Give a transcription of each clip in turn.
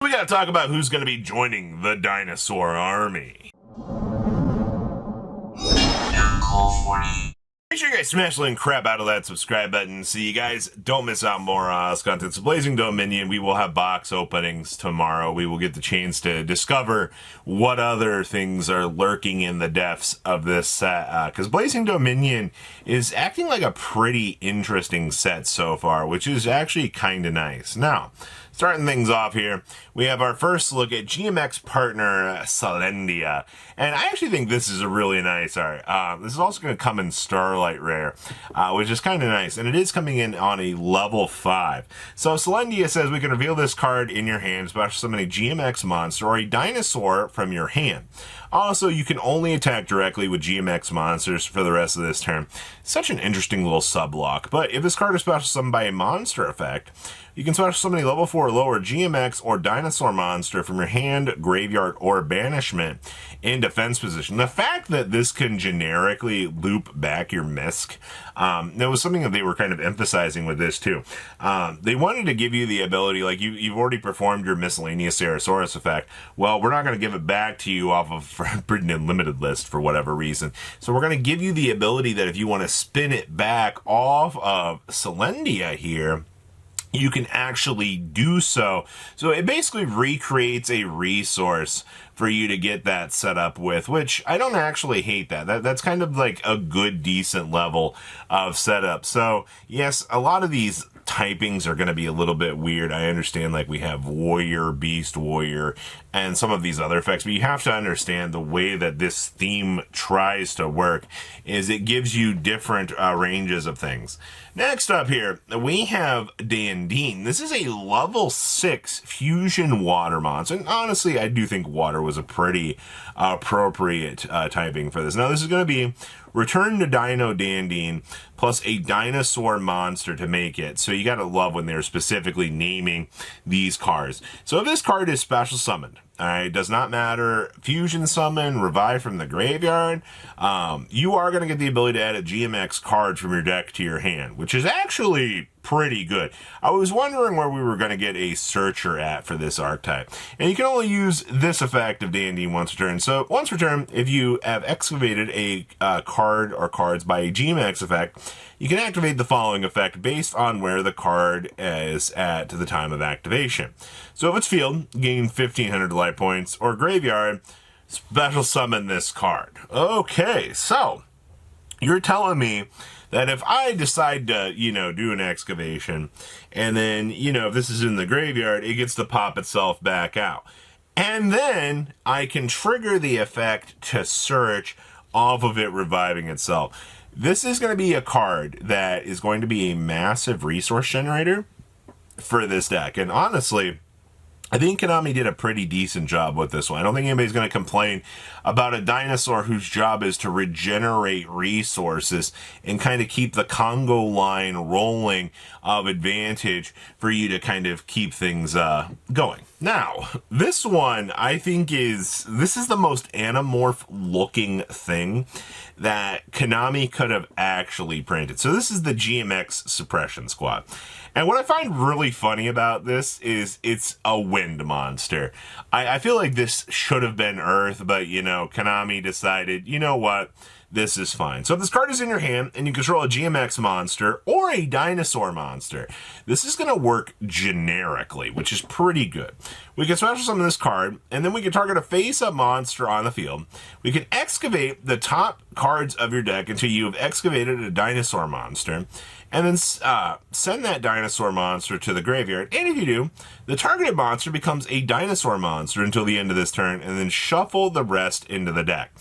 We gotta talk about who's gonna be joining the dinosaur army. Make sure you guys smash the crap out of that subscribe button so you guys don't miss out more content. So Blazing Dominion, we will have box openings tomorrow. We will get the chance to discover what other things are lurking in the depths of this set. Because Blazing Dominion is acting like a pretty interesting set so far, which is actually kind of nice. Now, starting things off here, we have our first look at GMX Partner Selandea. And I actually think this is a really nice art. This is also going to come in Starlight Rare, which is kind of nice. And it is coming in on a level 5. So Selandea says we can reveal this card in your hand, special summon a GMX monster or a dinosaur from your hand. Also, you can only attack directly with GMX monsters for the rest of this turn. Such an interesting little sub-block. But if this card is special summoned by a monster effect, you can special summon a level 4 or lower GMX or dinosaur monster from your hand, graveyard, or banishment in defense position. The fact that this can generically loop back your misc, that was something that they were kind of emphasizing with this too. They wanted to give you the ability, like you've already performed your miscellaneous Ceratosaurus effect. Well, we're not going to give it back to you off of Britain Unlimited list for whatever reason. So we're going to give you the ability that if you want to spin it back off of Selandea here, you can actually do so. So it basically recreates a resource for you to get that set up with, which I don't actually hate that. That's kind of like a good, decent level of setup. So yes, a lot of these typings are going to be a little bit weird. I understand, like we have warrior, beast, warrior, and some of these other effects, but you have to understand the way that this theme tries to work is it gives you different ranges of things. Next up here, we have Daneen. This is a level 6 fusion water monster, and honestly, I do think water was a pretty appropriate typing for this. Now, this is going to be return to Dino Daneen plus a dinosaur monster to make it. So you got to love when they're specifically naming these cards. So if this card is special summoned, it does not matter, fusion summon, revive from the graveyard, you are going to get the ability to add a GMX card from your deck to your hand, which is actually pretty good. I was wondering where we were going to get a searcher at for this archetype. And you can only use this effect of Daneen once per turn. So once per turn, if you have excavated a card or cards by a GMX effect, you can activate the following effect based on where the card is at the time of activation. So if it's field, gain 1,500 life points, or graveyard, special summon this card. Okay, so you're telling me that if I decide to, do an excavation, and then, if this is in the graveyard, it gets to pop itself back out. And then I can trigger the effect to search off of it reviving itself. This is going to be a card that is going to be a massive resource generator for this deck. And honestly, I think Konami did a pretty decent job with this one. I don't think anybody's going to complain about a dinosaur whose job is to regenerate resources and kind of keep the Congo line rolling of advantage for you to kind of keep things going. Now, this one I think this is the most Animorph looking thing that Konami could have actually printed. So this is the GMX Suppression Squad. And what I find really funny about this is it's a wind monster. I feel like this should have been Earth, but, Konami decided, you know what, this is fine. So if this card is in your hand and you control a GMX monster or a dinosaur monster, this is going to work generically, which is pretty good. We can special summon this card, and then we can target a face-up monster on the field. We can excavate the top cards of your deck until you have excavated a dinosaur monster, and then send that dinosaur monster to the graveyard. And if you do, the targeted monster becomes a dinosaur monster until the end of this turn, and then shuffle the rest into the deck.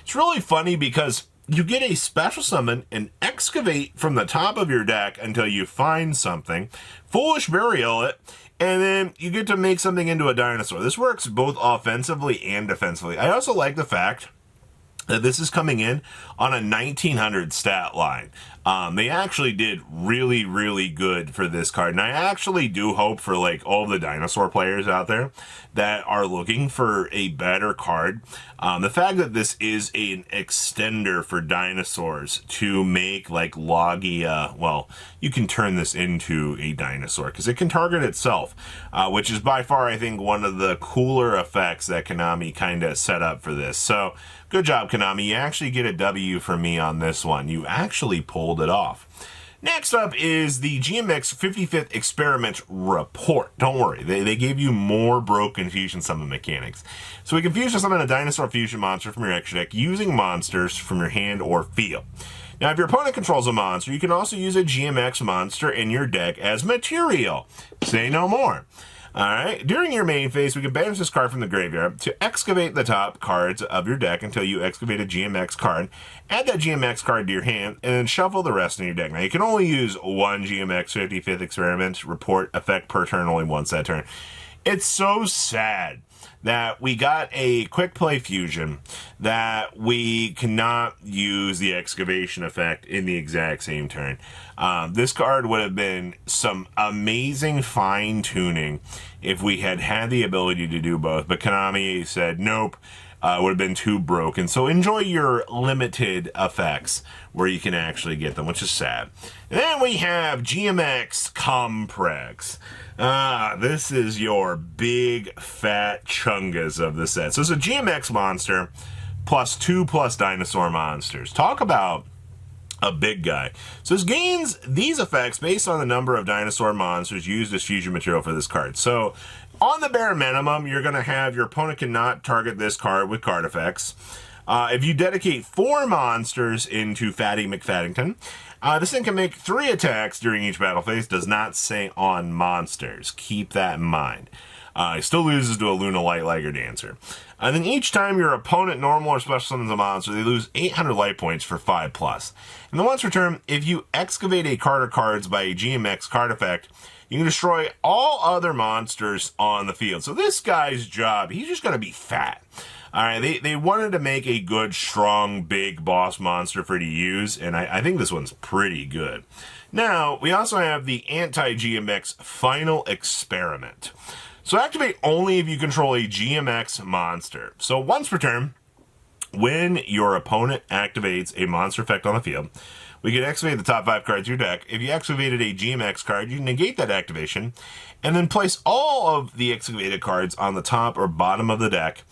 It's really funny because you get a special summon and excavate from the top of your deck until you find something, foolish burial it, and then you get to make something into a dinosaur. This works both offensively and defensively. I also like the fact that this is coming in on a 1900 stat line. They actually did really, really good for this card. And I actually do hope for like all the dinosaur players out there that are looking for a better card. The fact that this is an extender for dinosaurs to make like Logia, well, you can turn this into a dinosaur because it can target itself, which is by far, I think, one of the cooler effects that Konami kind of set up for this. So good job, Konami. You actually get a W for me on this one. You actually pulled it off. Next up is the GMX 55th Experiment Report. Don't worry, they gave you more broken fusion summon mechanics. So we can fusion summon a dinosaur fusion monster from your extra deck using monsters from your hand or field. Now, if your opponent controls a monster, you can also use a GMX monster in your deck as material. Say no more. Alright, during your main phase, we can banish this card from the graveyard to excavate the top cards of your deck until you excavate a GMX card. Add that GMX card to your hand, and then shuffle the rest in your deck. Now, you can only use one GMX 55th Experiment Report effect per turn, only once that turn. It's so sad that we got a quick play fusion that we cannot use the excavation effect in the exact same turn. This card would have been some amazing fine tuning if we had had the ability to do both, but Konami said nope. Would have been too broken. So enjoy your limited effects where you can actually get them, which is sad. And then we have GMX Comprex. This is your big fat chungas of the set. So it's a GMX monster plus 2+ dinosaur monsters. Talk about a big guy. So this gains these effects based on the number of dinosaur monsters used as fusion material for this card. So on the bare minimum, you're going to have your opponent cannot target this card with card effects. If you dedicate 4 monsters into Fatty McFaddington, this thing can make 3 attacks during each battle phase. Does not say on monsters. Keep that in mind. He still loses to a Luna Light Liger Dancer. And then each time your opponent normal or special summons a monster, they lose 800 life points for 5+. And then once per turn, if you excavate a card or cards by a GMX card effect, you can destroy all other monsters on the field. So this guy's job, he's just going to be fat. All right, they wanted to make a good, strong, big boss monster for to use, and I think this one's pretty good. Now, we also have the Anti-GMX Final Experiment. So activate only if you control a GMX monster. So once per turn, when your opponent activates a monster effect on the field, we can excavate the top 5 cards of your deck. If you excavated a GMX card, you negate that activation, and then place all of the excavated cards on the top or bottom of the deck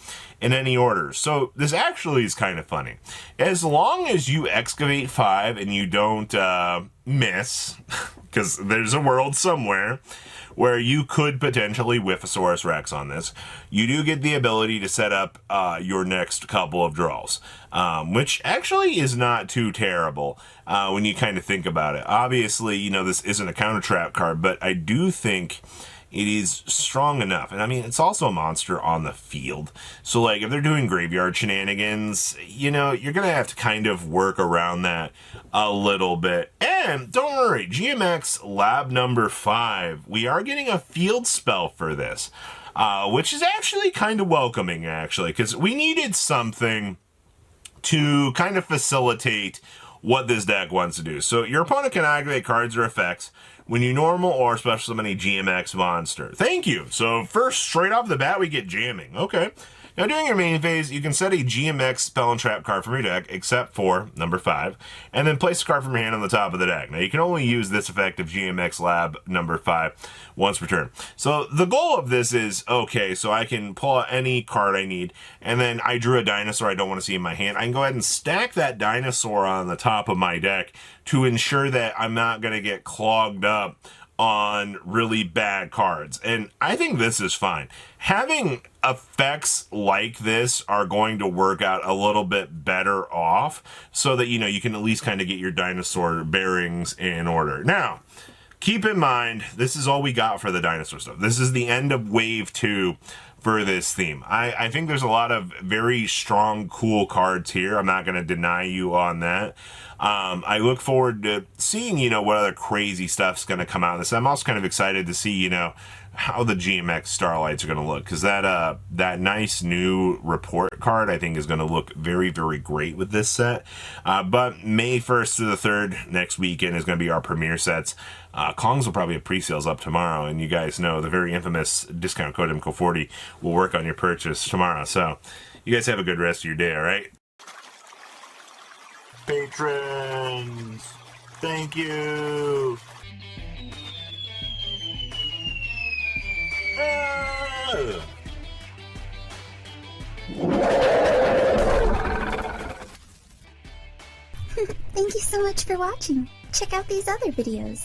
in any order. So this actually is kind of funny. As long as you excavate 5 and you don't miss, because there's a world somewhere where you could potentially whiff a Saurus Rex on this, you do get the ability to set up your next couple of draws, which actually is not too terrible when you kind of think about it. Obviously, you know, this isn't a counter trap card, but I do think it is strong enough. And I mean, it's also a monster on the field. So like if they're doing graveyard shenanigans, you know, you're going to have to kind of work around that a little bit. And don't worry, GMX Lab number 5, we are getting a field spell for this, which is actually kind of welcoming actually, because we needed something to kind of facilitate what this deck wants to do. So your opponent can activate cards or effects when you normal or special summon a GMX monster. Thank you. So first, straight off the bat, we get jamming. Okay. Now, during your main phase, you can set a GMX spell and trap card from your deck, except for number 5, and then place a card from your hand on the top of the deck. Now, you can only use this effect of GMX Lab number 5 once per turn. So the goal of this is, okay, so I can pull out any card I need, and then I drew a dinosaur I don't want to see in my hand. I can go ahead and stack that dinosaur on the top of my deck to ensure that I'm not going to get clogged up on really bad cards. And I think this is fine. Having effects like this are going to work out a little bit better off so that, you know, you can at least kind of get your dinosaur bearings in order. Now, keep in mind, this is all we got for the dinosaur stuff. This is the end of wave 2 for this theme. I think there's a lot of very strong, cool cards here. I'm not going to deny you on that. I look forward to seeing, you know, what other crazy stuff's going to come out of this. I'm also kind of excited to see, you know, how the GMX Starlights are going to look, because that nice new report card I think is going to look very, very great with this set. But May 1st to the 3rd, next weekend, is going to be our premiere sets. Kongs will probably have pre-sales up tomorrow, and you guys know the very infamous discount code MCO40 will work on your purchase tomorrow. So you guys have a good rest of your day, all right? Patrons, thank you. Thank you so much for watching. Check out these other videos.